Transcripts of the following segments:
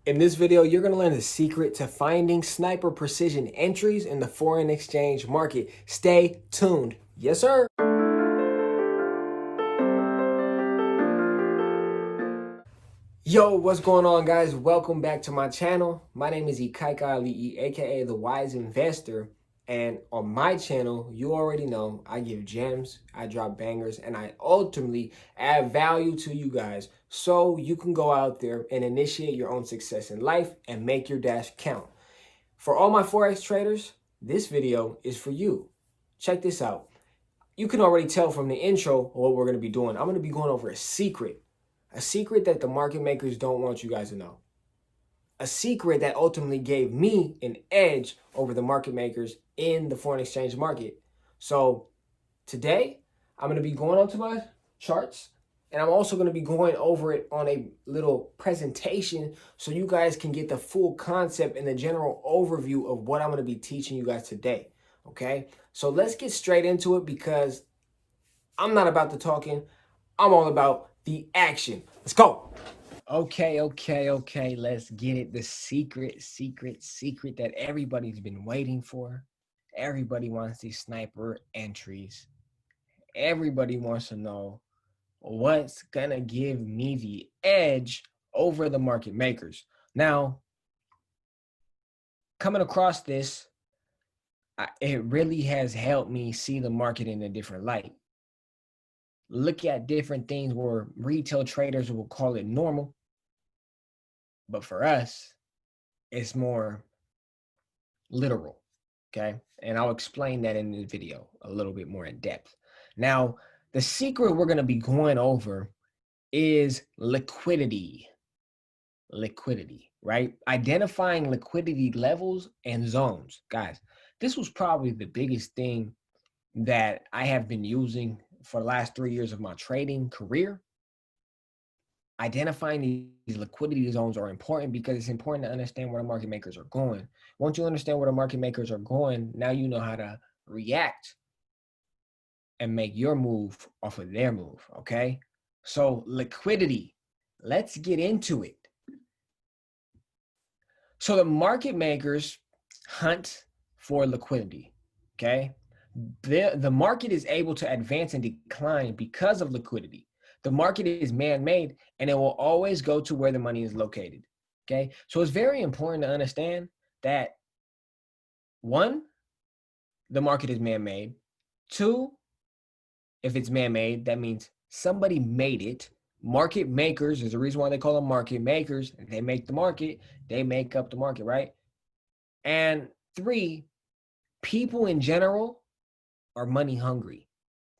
In this video, you're going to learn the secret to finding sniper precision entries in the foreign exchange market. Stay tuned. Yes, sir. Yo, what's going on, guys? Welcome back to my channel. My name is Ikaika Ali'i, aka The Wise Investor. And on my channel, you already know I give gems, I drop bangers, and I ultimately add value to you guys so you can go out there and initiate your own success in life and make your dash count. For all my Forex traders, this video is for you. Check this out. You can already tell from the intro what we're going to be doing. I'm going to be going over a secret that the market makers don't want you guys to know. A secret that ultimately gave me an edge over the market makers in the foreign exchange market. So today, I'm going to be going onto my charts, and I'm also going to be going over it on a little presentation so you guys can get the full concept and the general overview of what I'm going to be teaching you guys today. Okay, so let's get straight into it because I'm not about the talking. I'm all about the action. Let's go. Okay. Let's get it. The secret that everybody's been waiting for. Everybody wants these sniper entries. Everybody wants to know what's gonna give me the edge over the market makers. Now, coming across this, it really has helped me see the market in a different light. Look at different things where retail traders will call it normal, but for us, it's more literal. Okay. And I'll explain that in the video a little bit more in depth. Now, the secret we're going to be going over is liquidity. Liquidity, right? Identifying liquidity levels and zones. Guys, this was probably the biggest thing that I have been using for the last 3 years of my trading career. Identifying these liquidity zones are important because it's important to understand where the market makers are going. Once you understand where the market makers are going, now you know how to react and make your move off of their move, okay? So liquidity, let's get into it. So the market makers hunt for liquidity, okay? The market is able to advance and decline because of liquidity. The market is man-made and it will always go to where the money is located, okay? So it's very important to understand that one, the market is man-made. Two, if it's man-made, that means somebody made it. Market makers is the reason why they call them market makers. They make the market, they make up the market, right? And three, people in general are money hungry,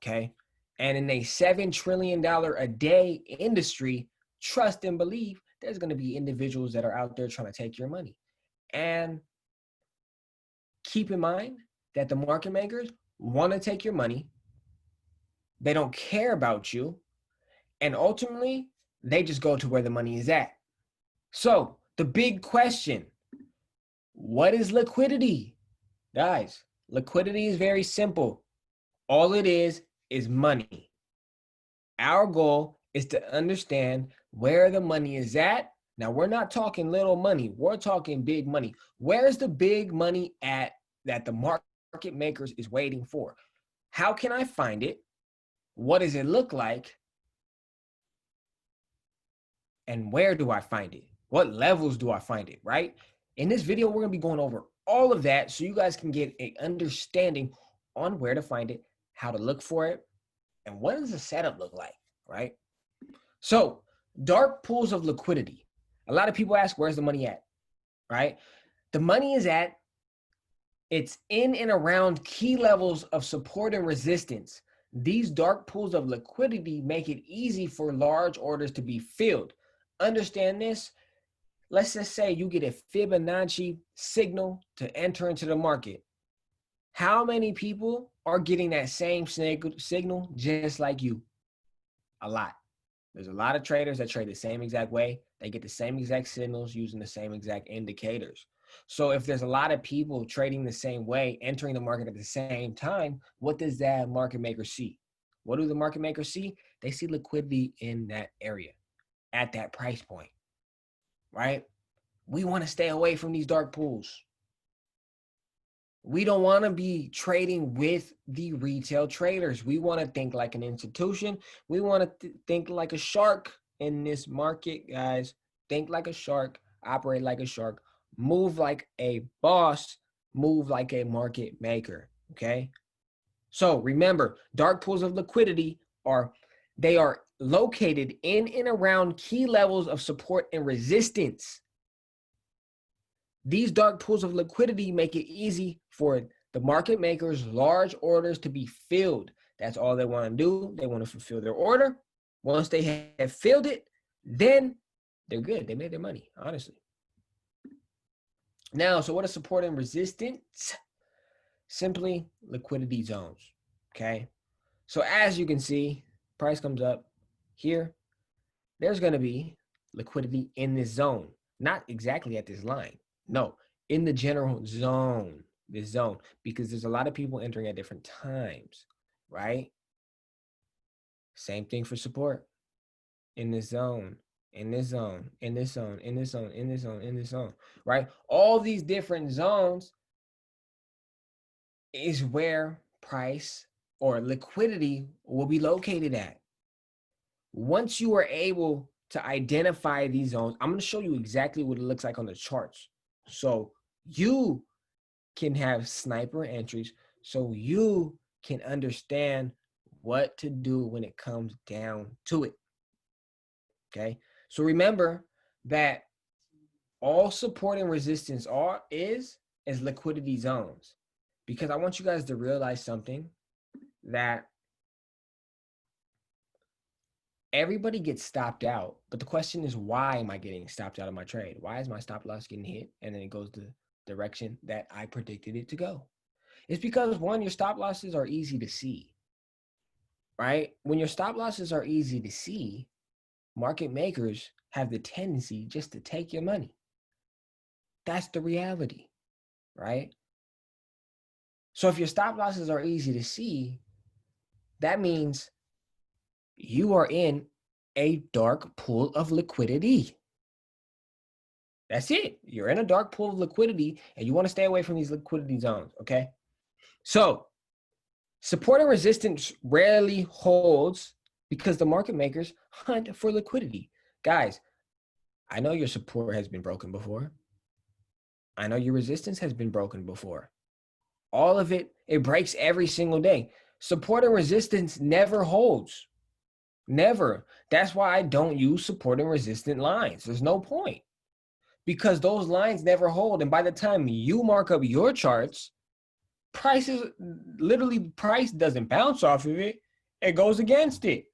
okay? And in a $7 trillion a day industry, trust and believe there's going to be individuals that are out there trying to take your money. And keep in mind that the market makers want to take your money. They don't care about you. And ultimately, they just go to where the money is at. So the big question, what is liquidity? Guys, liquidity is very simple. All it is money. Our goal is to understand where the money is at. Now, we're not talking little money. We're talking big money. Where's the big money at that the market makers is waiting for? How can I find it? What does it look like? And where do I find it? What levels do I find it, right? In this video, we're going to be going over all of that so you guys can get an understanding on where to find it, how to look for it, and what does the setup look like, right? So, dark pools of liquidity. A lot of people ask, where's the money at, right? The money is at, it's in and around key levels of support and resistance. These dark pools of liquidity make it easy for large orders to be filled. Understand this. Let's just say you get a Fibonacci signal to enter into the market. How many people are getting that same signal just like you? A lot. There's a lot of traders that trade the same exact way. They get the same exact signals using the same exact indicators. So if there's a lot of people trading the same way, entering the market at the same time, what does that market maker see? What do the market makers see? They see liquidity in that area at that price point, right? We want to stay away from these dark pools. We don't want to be trading with the retail traders. We want to think like an institution. We want to think like a shark in this market, guys. Think like a shark, operate like a shark, move like a boss, move like a market maker, okay? So remember, dark pools of liquidity they are located in and around key levels of support and resistance. These dark pools of liquidity make it easy for the market makers' large orders to be filled. That's all they want to do. They want to fulfill their order. Once they have filled it, then they're good. They made their money, honestly. Now, so what is support and resistance? Simply liquidity zones, okay? So as you can see, price comes up here. There's going to be liquidity in this zone, not exactly at this line. No, in the general zone, this zone, because there's a lot of people entering at different times, right? Same thing for support in this zone, in this zone, in this zone, in this zone, in this zone, in this zone, right? All these different zones is where price or liquidity will be located at. Once you are able to identify these zones, I'm going to show you exactly what it looks like on the charts. So you can have sniper entries, so you can understand what to do when it comes down to it. Okay. So remember that all support and resistance is liquidity zones, because I want you guys to realize something, that everybody gets stopped out, but the question is, why am I getting stopped out of my trade? Why is my stop loss getting hit and then it goes the direction that I predicted it to go? It's because, one, your stop losses are easy to see, right? When your stop losses are easy to see, market makers have the tendency just to take your money. That's the reality, right? So if your stop losses are easy to see, that means you are in a dark pool of liquidity. That's it. You're in a dark pool of liquidity and you want to stay away from these liquidity zones, okay? So support and resistance rarely holds because the market makers hunt for liquidity. Guys, I know your support has been broken before. I know your resistance has been broken before. All of it, it breaks every single day. Support and resistance never holds. Never. That's why I don't use support and resistant lines. There's no point, because those lines never hold. And by the time you mark up your charts, price doesn't bounce off of it. It goes against it.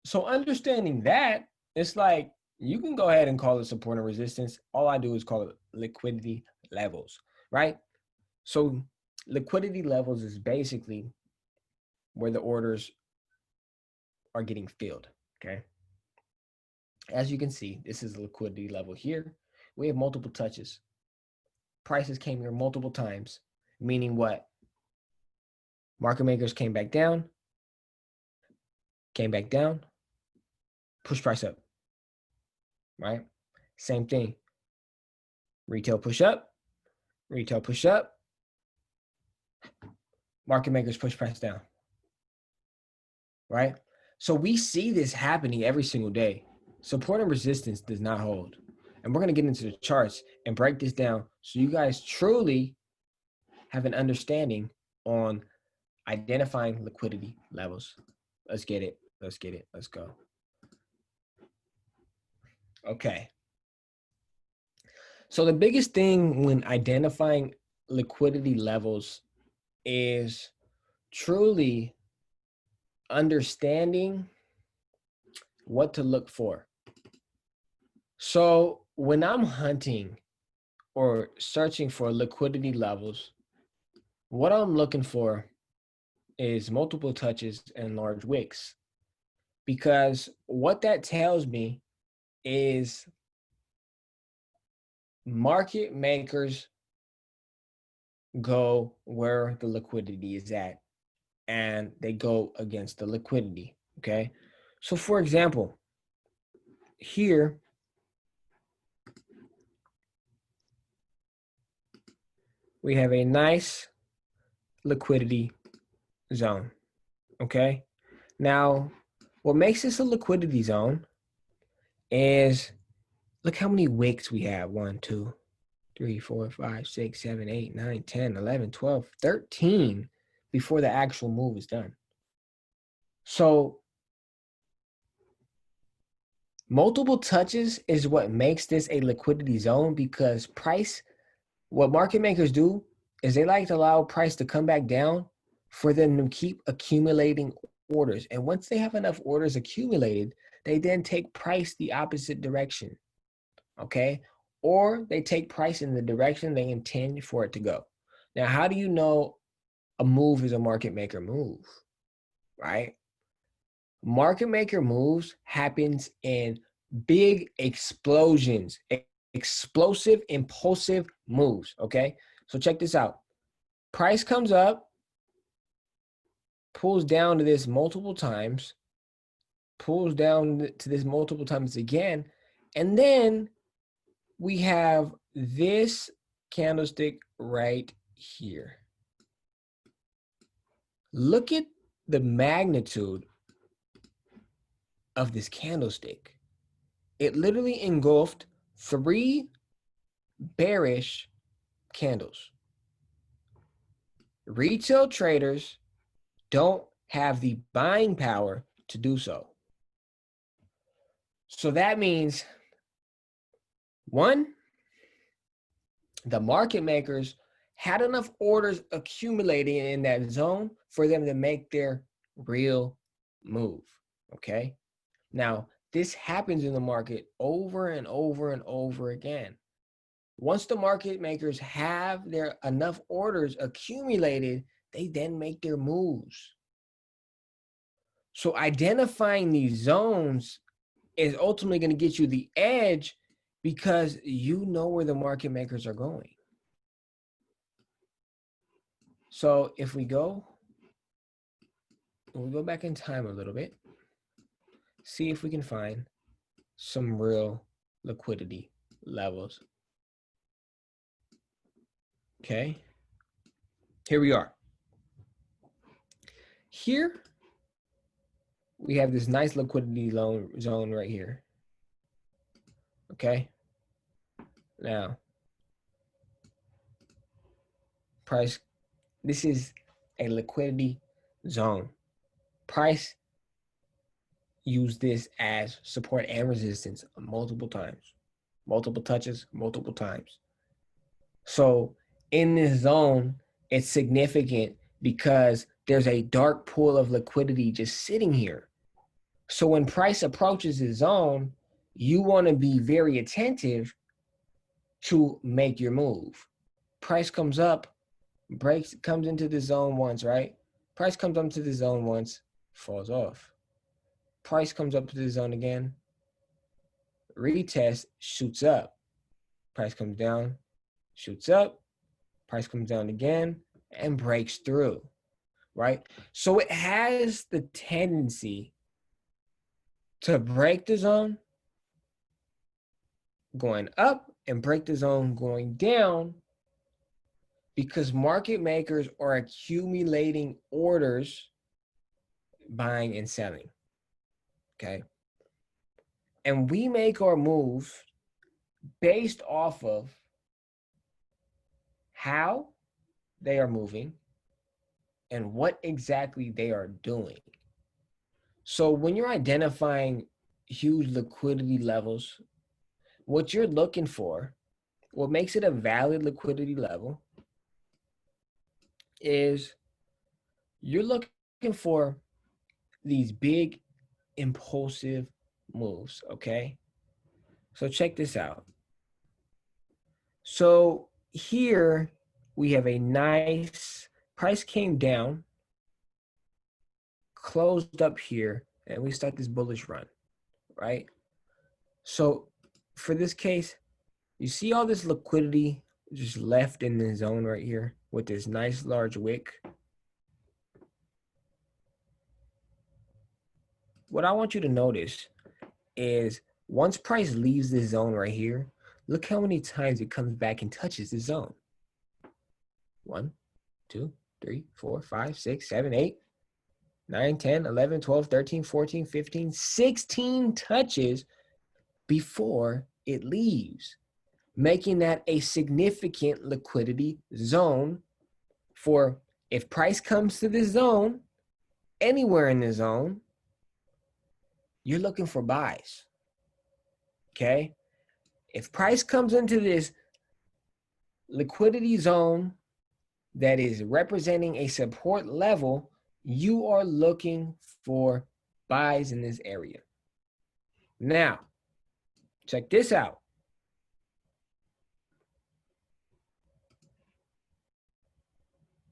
So understanding that, it's like, you can go ahead and call it support and resistance. All I do is call it liquidity levels, right? So liquidity levels is basically where the orders are getting filled, okay? As you can see, this is a liquidity level here. We have multiple touches. Prices came here multiple times, meaning what? Market makers came back down, push price up, right? Same thing. Retail push up, market makers push price down, right? So we see this happening every single day. Support and resistance does not hold. And we're going to get into the charts and break this down so you guys truly have an understanding on identifying liquidity levels. Let's get it. Let's go. Okay. So the biggest thing when identifying liquidity levels is truly understanding what to look for. So when I'm hunting or searching for liquidity levels, what I'm looking for is multiple touches and large wicks, because what that tells me is market makers go where the liquidity is at, and they go against the liquidity, okay? So for example, here we have a nice liquidity zone, okay? Now, what makes this a liquidity zone is, look how many wicks we have. 1, 2, 3, 4, 5, 6, 7, 8, 9, 10, 11, 12, 13 before the actual move is done. So multiple touches is what makes this a liquidity zone, because what market makers do is they like to allow price to come back down for them to keep accumulating orders. And once they have enough orders accumulated, they then take price the opposite direction, okay? Or they take price in the direction they intend for it to go. Now, how do you know a move is a market maker move, right? Market maker moves happens in big explosions, explosive, impulsive moves, okay? So check this out. Price comes up, pulls down to this multiple times, pulls down to this multiple times again, and then we have this candlestick right here. Look at the magnitude of this candlestick. It literally engulfed 3 bearish candles. Retail traders don't have the buying power to do so. So that means, 1, the market makers had enough orders accumulating in that zone for them to make their real move, okay? Now, this happens in the market over and over and over again. Once the market makers have their enough orders accumulated, they then make their moves. So identifying these zones is ultimately going to get you the edge, because you know where the market makers are going. So if we go back in time a little bit, see if we can find some real liquidity levels. Okay, here we are. Here we have this nice liquidity zone right here. Okay, now price, this is a liquidity zone. Price used this as support and resistance multiple times, multiple touches, multiple times. So in this zone, it's significant because there's a dark pool of liquidity just sitting here. So when price approaches the zone, you want to be very attentive to make your move. Price comes up, breaks, comes into the zone once, right? Price comes up to the zone once, falls off. Price comes up to the zone again, retest, shoots up. Price comes down, shoots up, price comes down again, and breaks through, right? So it has the tendency to break the zone going up and break the zone going down, because market makers are accumulating orders, buying and selling, okay? And we make our moves based off of how they are moving and what exactly they are doing. So when you're identifying huge liquidity levels, what you're looking for, what makes it a valid liquidity level, is you're looking for these big impulsive moves, okay? So check this out. So here we have a nice, price came down, closed up here, and we start this bullish run, right? So for this case, you see all this liquidity just left in the zone right here with this nice large wick. What I want you to notice is, once price leaves this zone right here, look how many times it comes back and touches the zone. 1, 2, 3, 4, 5, 6, 7, 8, 9, 10, 11, 12, 13, 14, 15, 16 touches before it leaves, making that a significant liquidity zone for if price comes to this zone, anywhere in the zone, you're looking for buys. Okay? If price comes into this liquidity zone that is representing a support level, you are looking for buys in this area. Now, check this out.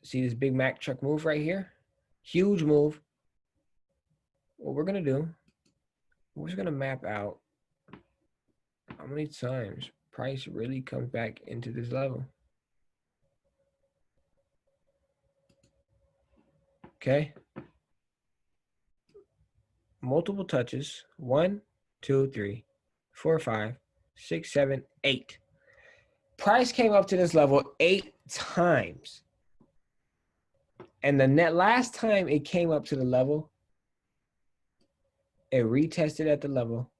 See this Big Mac truck move right here? Huge move. What we're going to do, we're just going to map out how many times price really comes back into this level. Okay. Multiple touches. 1, 2, 3, 4, 5, 6, 7, 8. Price came up to this level 8 times. And the last time it came up to the level, it retested at the level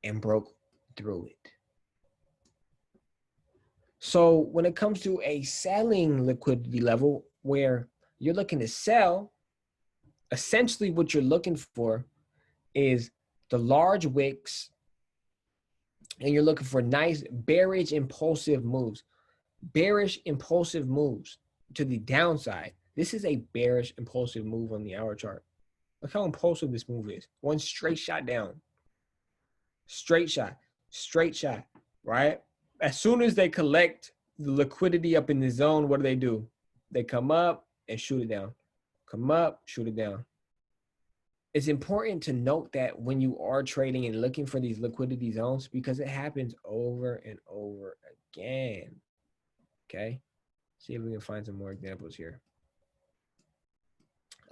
and broke through it. So when it comes to a selling liquidity level where you're looking to sell, essentially what you're looking for is the large wicks, and you're looking for nice bearish impulsive moves. Bearish impulsive moves to the downside. This is a bearish impulsive move on the hour chart. Look how impulsive this move is. One straight shot down. Straight shot. Straight shot. Right? As soon as they collect the liquidity up in the zone, what do? They come up and shoot it down. Come up, shoot it down. It's important to note that when you are trading and looking for these liquidity zones, because it happens over and over again. Okay? See if we can find some more examples here.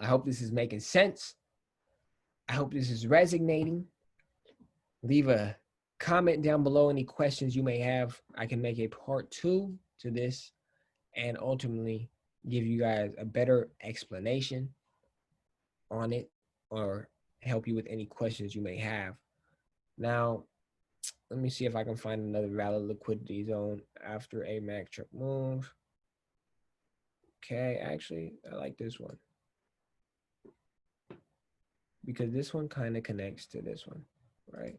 I hope this is making sense. I hope this is resonating. Leave a comment down below any questions you may have. I can make a part 2 to this and ultimately give you guys a better explanation on it or help you with any questions you may have. Now, let me see if I can find another valid liquidity zone after a MAC truck move. Okay, actually, I like this one, because this one kind of connects to this one, right?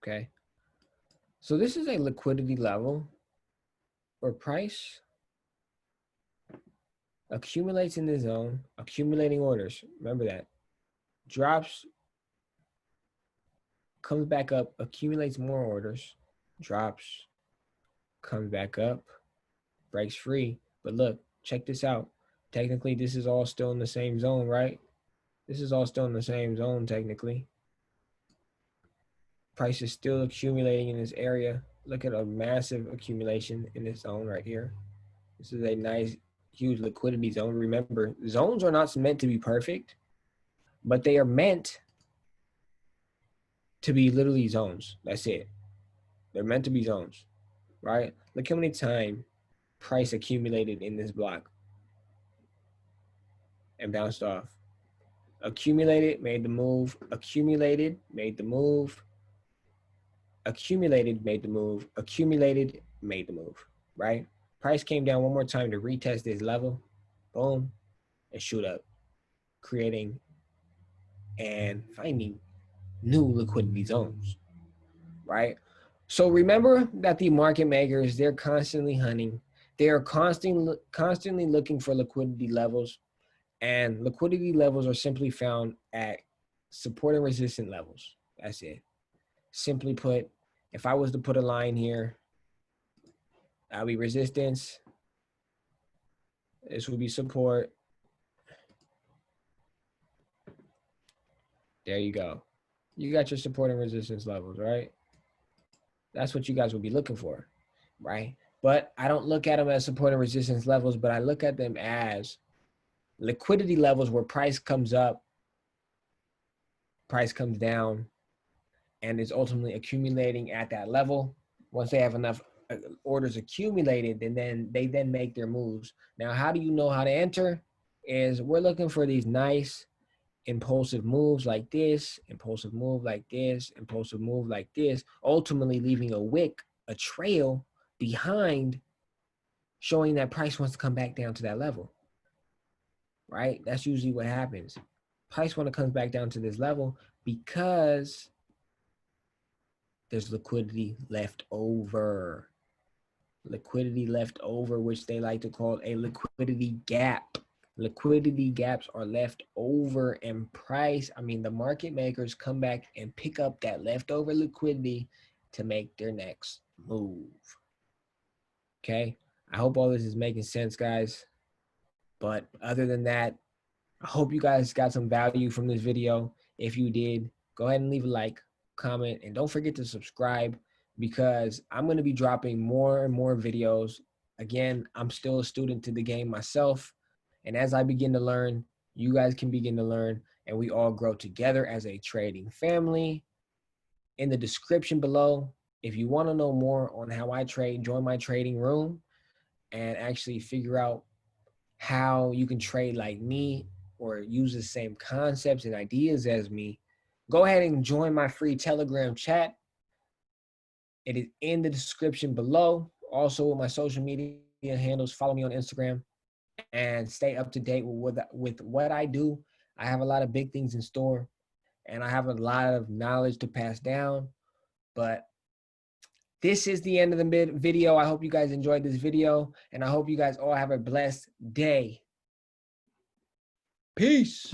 Okay. So this is a liquidity level where price accumulates in the zone, accumulating orders. Remember that. Drops, comes back up, accumulates more orders, drops, comes back up, breaks free. But look, check this out. Technically, this is all still in the same zone, right? This is all still in the same zone, technically. Price is still accumulating in this area. Look at a massive accumulation in this zone right here. This is a nice, huge liquidity zone. Remember, zones are not meant to be perfect, but they are meant to be literally zones. That's it. They're meant to be zones, right? Look how many times price accumulated in this block and bounced off. Accumulated, made the move, accumulated, made the move, accumulated, made the move, accumulated, made the move, right? Price came down one more time to retest this level, boom, and shoot up, creating and finding new liquidity zones, right? So remember that the market makers, they're constantly hunting. They are constantly looking for liquidity levels, and liquidity levels are simply found at support and resistance levels. That's it. Simply put, if I was to put a line here, that'll be resistance. This would be support. There you go. You got your support and resistance levels, right? That's what you guys will be looking for, right? But I don't look at them as support and resistance levels, but I look at them as liquidity levels where price comes up, price comes down, and is ultimately accumulating at that level. Once they have enough orders accumulated, and then they make their moves. Now, how do you know how to enter? Is we're looking for these nice impulsive moves like this, impulsive move like this, impulsive move like this, ultimately leaving a wick, a trail behind, showing that price wants to come back down to that level, right? That's usually what happens. Price when it comes back down to this level because there's liquidity left over. Liquidity left over, which they like to call a liquidity gap. Liquidity gaps are left over, and the market makers come back and pick up that leftover liquidity to make their next move. Okay, I hope all this is making sense, guys. But other than that, I hope you guys got some value from this video. If you did, go ahead and leave a like, comment, and don't forget to subscribe, because I'm going to be dropping more and more videos. Again, I'm still a student to the game myself. And as I begin to learn, you guys can begin to learn, and we all grow together as a trading family. In the description below, if you want to know more on how I trade, join my trading room and actually figure out how you can trade like me or use the same concepts and ideas as me. Go ahead and join my free Telegram chat. It is in the description below. Also, with my social media handles, follow me on Instagram and stay up to date with what I do. I have a lot of big things in store, and I have a lot of knowledge to pass down. But this is the end of the video. I hope you guys enjoyed this video, and I hope you guys all have a blessed day. Peace.